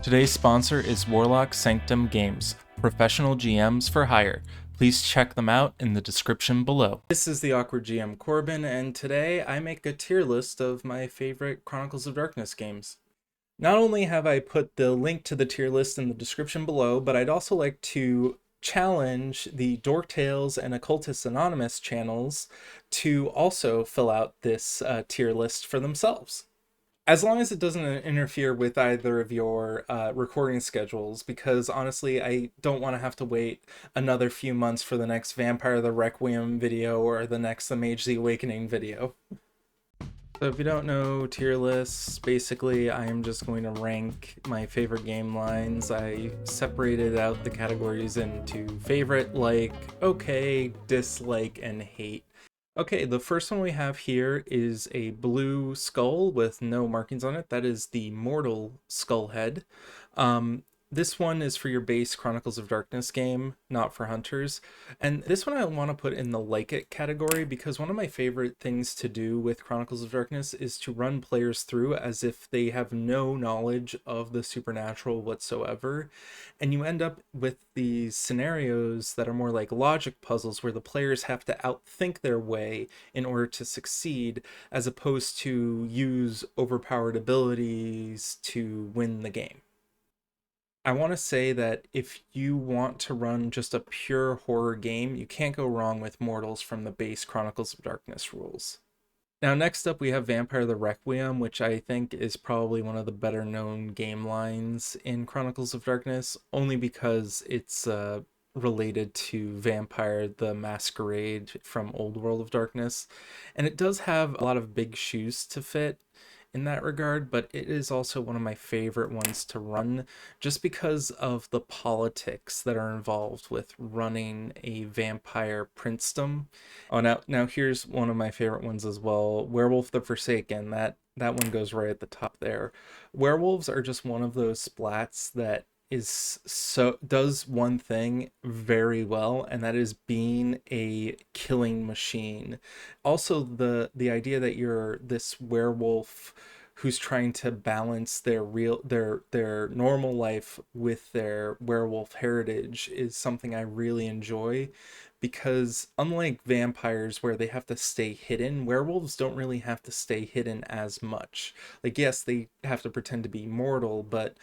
Today's sponsor is Warlock Sanctum Games, professional GMs for hire. Please check them out in the description below. This is the Awkward GM Corbin, and today I make a tier list of my favorite Chronicles of Darkness games. Not only have I put the link to the tier list in the description below, but I'd also like to challenge the Dork Tales and Occultists Anonymous channels to also fill out this tier list for themselves. As long as it doesn't interfere with either of your recording schedules, because honestly, I don't want to have to wait another few months for the next Vampire the Requiem video or the next The Mage the Awakening video. So if you don't know tier lists, basically I am just going to rank my favorite game lines. I separated out the categories into favorite, like, okay, dislike, and hate. Okay, the first one we have here is a blue skull with no markings on it. That is the Mortal Skull Head. This one is for your base Chronicles of Darkness game, not for hunters. And this one I want to put in the like it category because one of my favorite things to do with Chronicles of Darkness is to run players through as if they have no knowledge of the supernatural whatsoever. And you end up with these scenarios that are more like logic puzzles where the players have to outthink their way in order to succeed, as opposed to use overpowered abilities to win the game. I want to say that if you want to run just a pure horror game, you can't go wrong with Mortals from the base Chronicles of Darkness rules. Now, next up, we have Vampire the Requiem, which I think is probably one of the better known game lines in Chronicles of Darkness, only because it's related to Vampire the Masquerade from Old World of Darkness. And it does have a lot of big shoes to fit in that regard, but it is also one of my favorite ones to run just because of the politics that are involved with running a vampire princedom. Oh, now here's one of my favorite ones as well, Werewolf the Forsaken. That one goes right at the top there. Werewolves are just one of those splats that does one thing very well, and that is being a killing machine. Also, the idea that you're this werewolf who's trying to balance their normal life with their werewolf heritage is something I really enjoy, because unlike vampires where they have to stay hidden, werewolves don't really have to stay hidden as much. Like, yes, they have to pretend to be mortal, but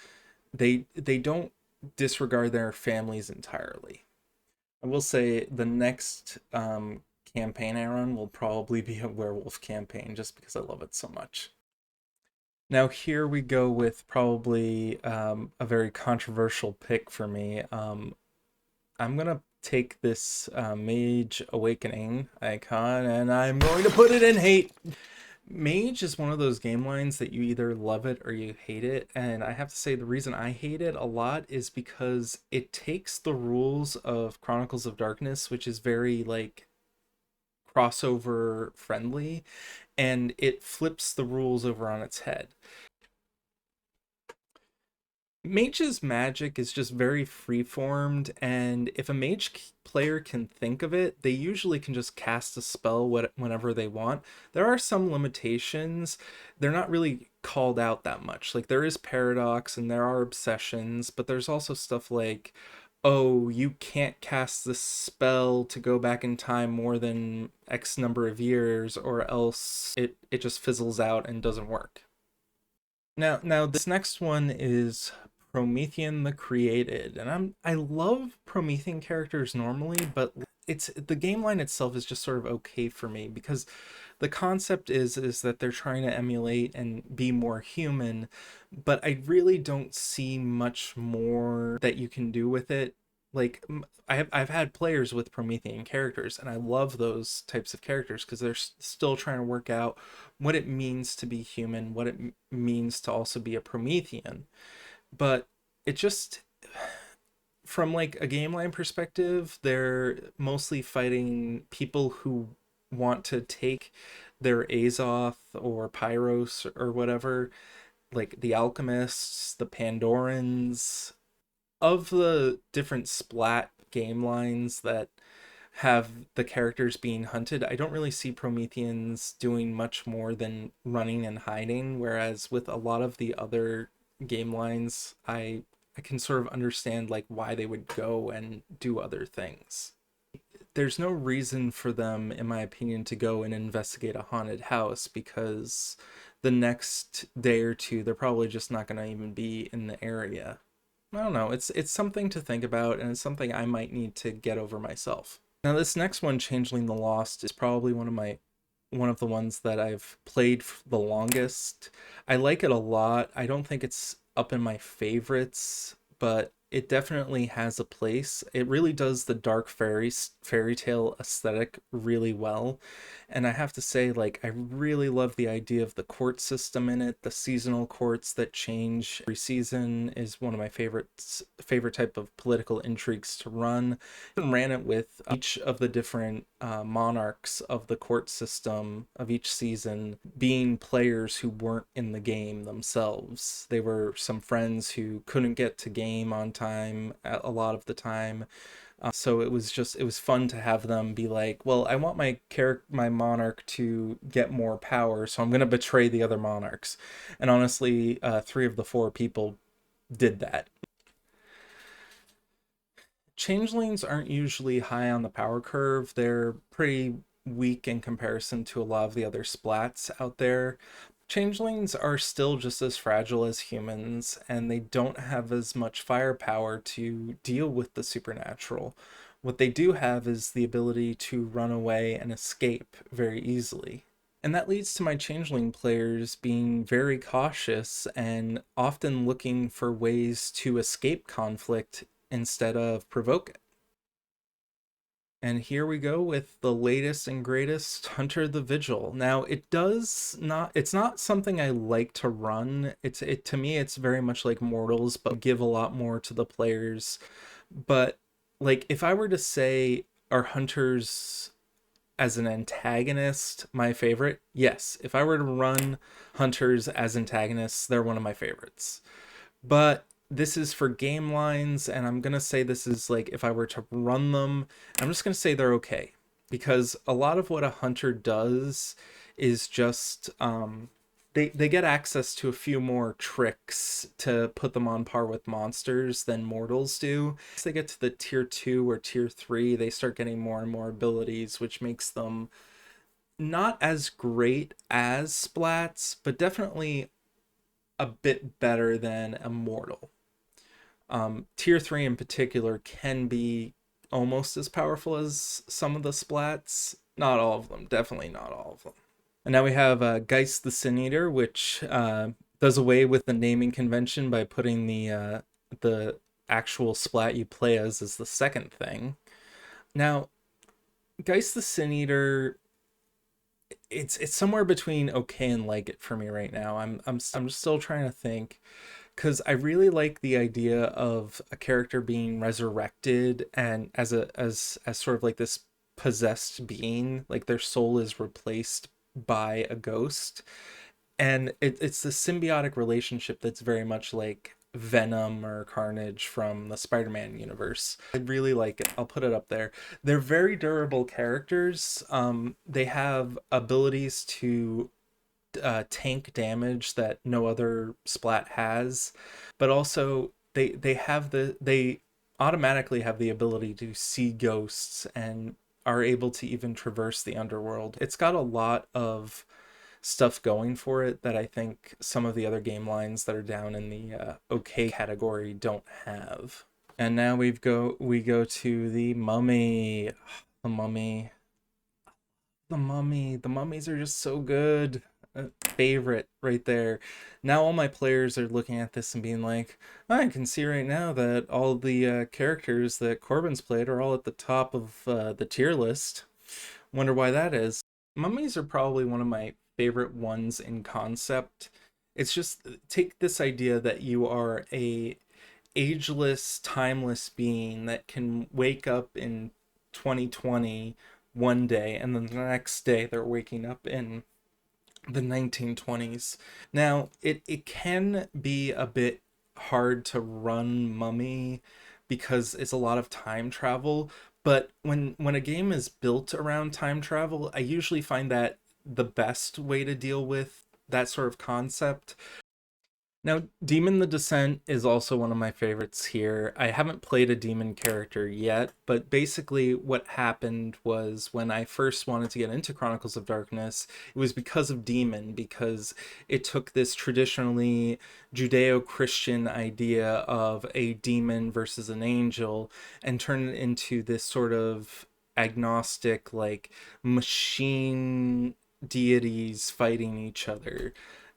they don't disregard their families entirely. I will say the next campaign I run will probably be a werewolf campaign just because I love it so much. Now here we go with probably a very controversial pick for me. I'm gonna take this Mage Awakening icon and I'm going to put it in hate. Mage is one of those game lines that you either love it or you hate it, and I have to say the reason I hate it a lot is because it takes the rules of Chronicles of Darkness, which is very like crossover friendly, and it flips the rules over on its head. Mage's magic is just very free-formed, and if a mage player can think of it, they usually can just cast a spell whenever they want. There are some limitations. They're not really called out that much. Like, there is paradox and there are obsessions, but there's also stuff like, oh, you can't cast this spell to go back in time more than X number of years, or else it just fizzles out and doesn't work. Now this next one is Promethean the Created, and I love Promethean characters normally, but it's the game line itself is just sort of okay for me because the concept is that they're trying to emulate and be more human, but I really don't see much more that you can do with it. Like, I've had players with Promethean characters, and I love those types of characters because they're still trying to work out what it means to be human, what it means to also be a Promethean. But it just, from like a game line perspective, they're mostly fighting people who want to take their Azoth or Pyros or whatever, like the Alchemists, the Pandorans. Of the different splat game lines that have the characters being hunted, I don't really see Prometheans doing much more than running and hiding, whereas with a lot of the other game lines, I can sort of understand like why they would go and do other things. There's no reason for them, in my opinion, to go and investigate a haunted house, because the next day or two they're probably just not going to even be in the area. I don't know. It's something to think about, and it's something I might need to get over myself. Now, this next one, Changeling the Lost, is probably one of the ones that I've played the longest. I like it a lot. I don't think it's up in my favorites, but it definitely has a place. It really does the dark fairy tale aesthetic really well. And I have to say, like, I really love the idea of the court system in it. The seasonal courts that change every season is one of my favorite type of political intrigues to run. I ran it with each of the different monarchs of the court system of each season being players who weren't in the game themselves. They were some friends who couldn't get to game on time a lot of the time. So it was fun to have them be like, well, I want my monarch to get more power, so I'm going to betray the other monarchs. And honestly, 3 of the 4 people did that. Changelings aren't usually high on the power curve. They're pretty weak in comparison to a lot of the other splats out there. Changelings are still just as fragile as humans, and they don't have as much firepower to deal with the supernatural. What they do have is the ability to run away and escape very easily. And that leads to my Changeling players being very cautious and often looking for ways to escape conflict instead of provoke it. And here we go with the latest and greatest, Hunter the Vigil. Now, it's not something I like to run. It to me, it's very much like Mortals, but give a lot more to the players. But like, if I were to say, are Hunters as an antagonist my favorite? Yes. If I were to run Hunters as antagonists, they're one of my favorites. But this is for game lines, and I'm gonna say this is like, if I were to run them, I'm just gonna say they're okay, because a lot of what a hunter does is just they get access to a few more tricks to put them on par with monsters than mortals do. As they get to the tier 2 or tier 3, they start getting more and more abilities, which makes them not as great as splats, but definitely a bit better than a mortal. Tier 3 in particular can be almost as powerful as some of the splats. Not all of them, definitely not all of them. And now we have Geist the Sin Eater, which does away with the naming convention by putting the actual splat you play as the second thing. Now, Geist the Sin Eater, it's somewhere between okay and like it for me right now. I'm still trying to think, because I really like the idea of a character being resurrected and as sort of like this possessed being, like their soul is replaced by a ghost, and it's the symbiotic relationship that's very much like Venom or Carnage from the Spider-Man universe. I really like it. I'll put it up there. They're very durable characters. They have abilities to tank damage that no other splat has, but also they automatically have the ability to see ghosts and are able to even traverse the underworld. It's got a lot of stuff going for it that I think some of the other game lines that are down in the okay category don't have. And now we go to the Mummy. The Mummy. The Mummy. The Mummies are just so good. Favorite right there. Now all my players are looking at this and being like, I can see right now that all the characters that Corbin's played are all at the top of the tier list. Wonder why that is. Mummies are probably one of my favorite ones in concept. It's just, take this idea that you are a ageless, timeless being that can wake up in 2020 one day, and then the next day they're waking up in the 1920s. Now, it can be a bit hard to run Mummy because it's a lot of time travel, but when a game is built around time travel, I usually find that the best way to deal with that sort of concept. Now, Demon the Descent is also one of my favorites here. I haven't played a demon character yet, but basically what happened was when I first wanted to get into Chronicles of Darkness, it was because of Demon, because it took this traditionally Judeo-Christian idea of a demon versus an angel and turned it into this sort of agnostic, like, machine deities fighting each other.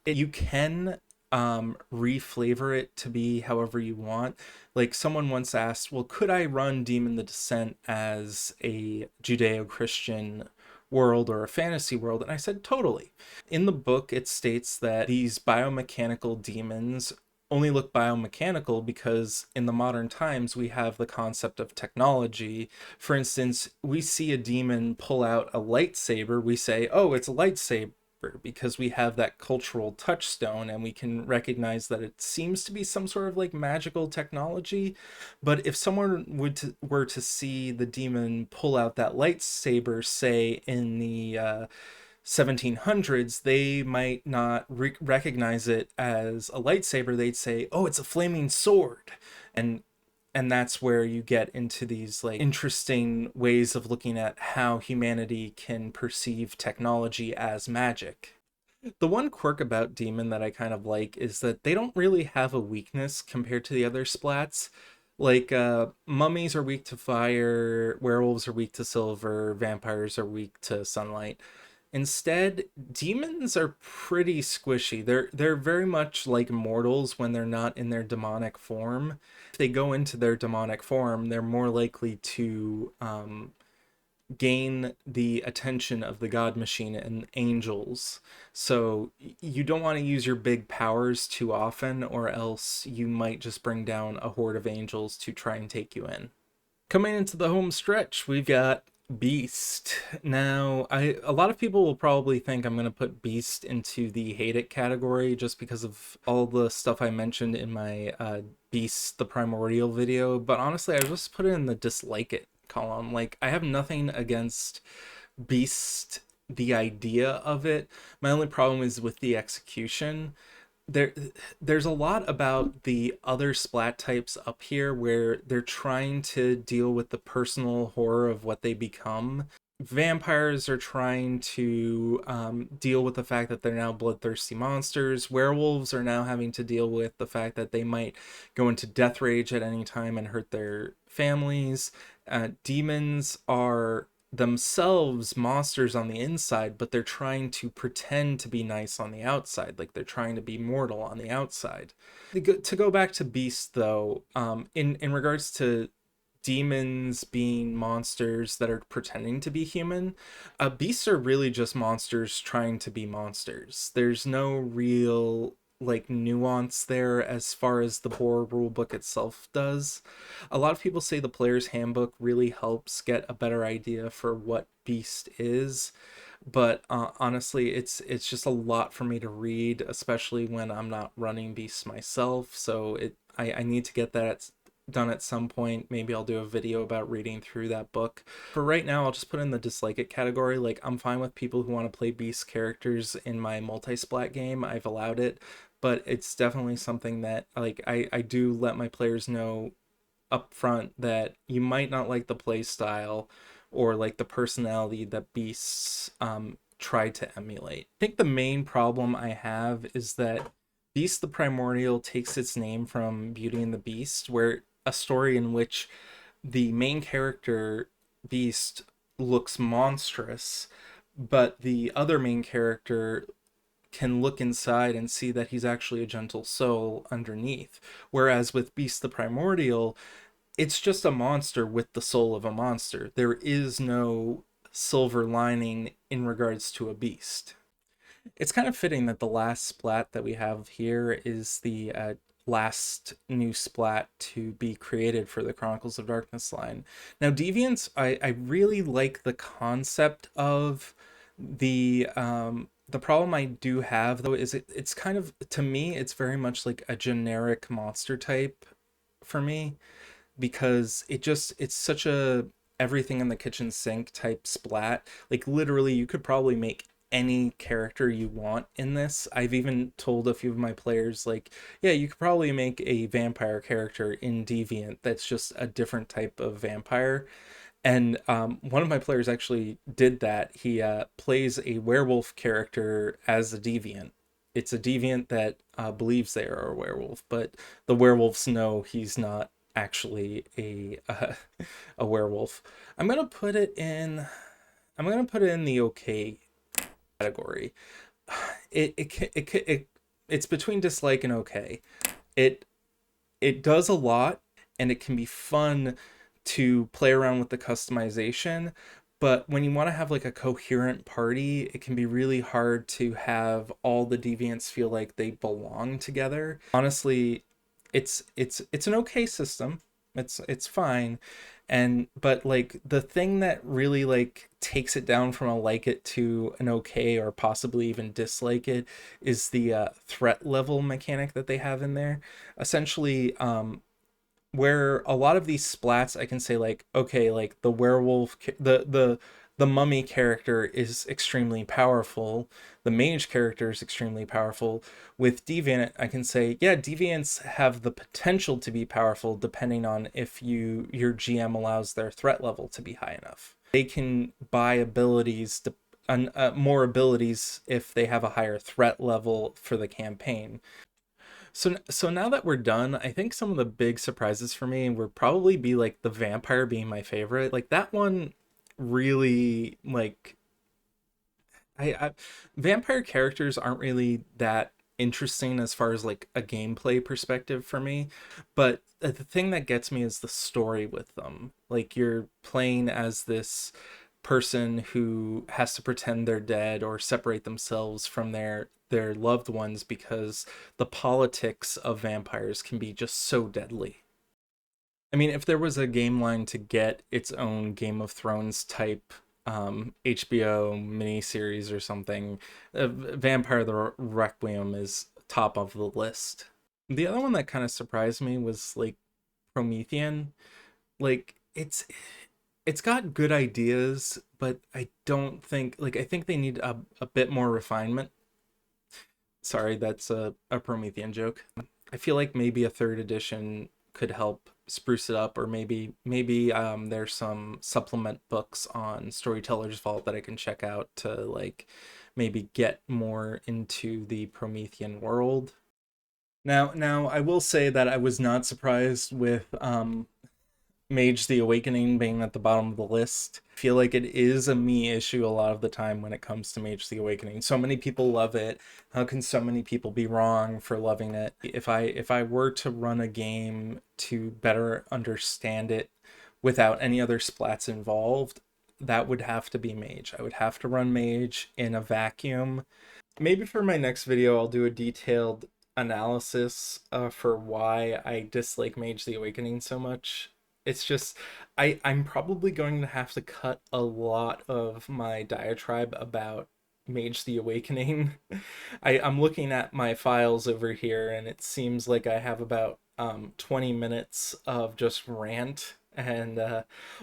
You can reflavor it to be however you want. Like, someone once asked, well, could I run Demon the Descent as a Judeo-Christian world or a fantasy world? And I said, totally. In the book, it states that these biomechanical demons only look biomechanical because in the modern times we have the concept of technology. For instance, we see a demon pull out a lightsaber, we say, oh, it's a lightsaber, because we have that cultural touchstone and we can recognize that it seems to be some sort of like magical technology. But if someone were to see the demon pull out that lightsaber, say in the 1700s, they might not recognize it as a lightsaber. They'd say, oh, it's a flaming sword. And that's where you get into these like interesting ways of looking at how humanity can perceive technology as magic. The one quirk about Demon that I kind of like is that they don't really have a weakness compared to the other splats. Like, mummies are weak to fire, werewolves are weak to silver, vampires are weak to sunlight. Instead, demons are pretty squishy. They're very much like mortals when they're not in their demonic form. If they go into their demonic form, they're more likely to gain the attention of the god machine and angels. So you don't want to use your big powers too often, or else you might just bring down a horde of angels to try and take you in. Coming into the home stretch, we've got Beast. Now, a lot of people will probably think I'm going to put Beast into the hate it category just because of all the stuff I mentioned in my Beast the Primordial video, but honestly, I just put it in the dislike it column. Like, I have nothing against Beast, the idea of it. My only problem is with the execution. there there's a lot about the other splat types up here where they're trying to deal with the personal horror of what they become. Vampires are trying to deal with the fact that they're now bloodthirsty monsters. Werewolves are now having to deal with the fact that they might go into death rage at any time and hurt their families. Demons are themselves monsters on the inside, but they're trying to pretend to be nice on the outside, like they're trying to be mortal on the outside. To go back to Beast, though, in regards to demons being monsters that are pretending to be human, beasts are really just monsters trying to be monsters. There's no real like nuance there as far as the horror rulebook itself does. A lot of people say the player's handbook really helps get a better idea for what beast is, but honestly, it's just a lot for me to read, especially when I'm not running beasts myself. So I need to get that done at some point. Maybe I'll do a video about reading through that book. For right now, I'll just put in the dislike it category. Like, I'm fine with people who want to play beast characters in my multi-splat game. I've allowed it, but it's definitely something that like I do let my players know up front that you might not like the play style or like the personality that beasts try to emulate. I think the main problem I have is that Beast the Primordial takes its name from Beauty and the Beast, where a story in which the main character, Beast, looks monstrous, but the other main character can look inside and see that he's actually a gentle soul underneath. Whereas with Beast the Primordial, it's just a monster with the soul of a monster. There is no silver lining in regards to a beast. It's kind of fitting that the last splat that we have here is the last new splat to be created for the Chronicles of Darkness line. Now, Deviants, I really like the concept of the problem I do have though is it's kind of, to me, it's very much like a generic monster type for me, because it's such a everything in the kitchen sink type splat. Like, literally, you could probably make any character you want in this. I've even told a few of my players, like, yeah, you could probably make a vampire character in Deviant that's just a different type of vampire. And one of my players actually did that. He plays a werewolf character as a deviant. It's a deviant that believes they are a werewolf, but the werewolves know he's not actually a werewolf. I'm gonna put it in. I'm gonna put it in the okay category. It's between dislike and okay. It it does a lot, and it can be fun to play around with the customization, but when you want to have like a coherent party, it can be really hard to have all the deviants feel like they belong together. Honestly, it's an okay system. It's fine. And but like the thing that really like takes it down from a like it to an okay or possibly even dislike it is the threat level mechanic that they have in there. Essentially, where a lot of these splats I can say like, okay, like the werewolf, the mummy character is extremely powerful, the mage character is extremely powerful. With deviant, I can say, yeah, deviants have the potential to be powerful depending on if your GM allows their threat level to be high enough. They can buy abilities to more abilities if they have a higher threat level for the campaign. So now that we're done, I think some of the big surprises for me would probably be like the vampire being my favorite. Like that one really like I vampire characters aren't really that interesting as far as like a gameplay perspective for me, but the thing that gets me is the story with them. Like you're playing as this person who has to pretend they're dead or separate themselves from their loved ones because the politics of vampires can be just so deadly. I mean, if there was a game line to get its own Game of Thrones type HBO miniseries or something, Vampire the Requiem is top of the list. The other one that kind of surprised me was like Promethean. Like it's got good ideas, but I don't think like I think they need a bit more refinement. Sorry, that's a Promethean joke. I feel like maybe a third edition could help spruce it up, or maybe there's some supplement books on Storyteller's Vault that I can check out to like maybe get more into the Promethean world. Now I will say that I was not surprised with Mage the Awakening being at the bottom of the list. I feel like it is a me issue a lot of the time when it comes to Mage the Awakening. So many people love it. How can so many people be wrong for loving it? If I were to run a game to better understand it without any other splats involved, that would have to be Mage. I would have to run Mage in a vacuum. Maybe for my next video, I'll do a detailed analysis for why I dislike Mage the Awakening so much. It's just I'm probably going to have to cut a lot of my diatribe about Mage the Awakening. I'm looking at my files over here, and it seems like I have about 20 minutes of just rant. And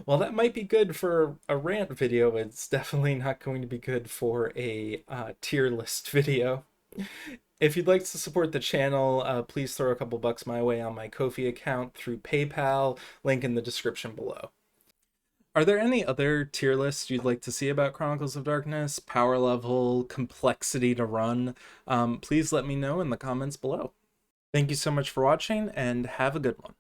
while that might be good for a rant video, it's definitely not going to be good for a tier list video. If you'd like to support the channel, please throw a couple bucks my way on my Ko-fi account through PayPal, link in the description below. Are there any other tier lists you'd like to see about Chronicles of Darkness? Power level, complexity to run? Please let me know in the comments below. Thank you so much for watching, and have a good one.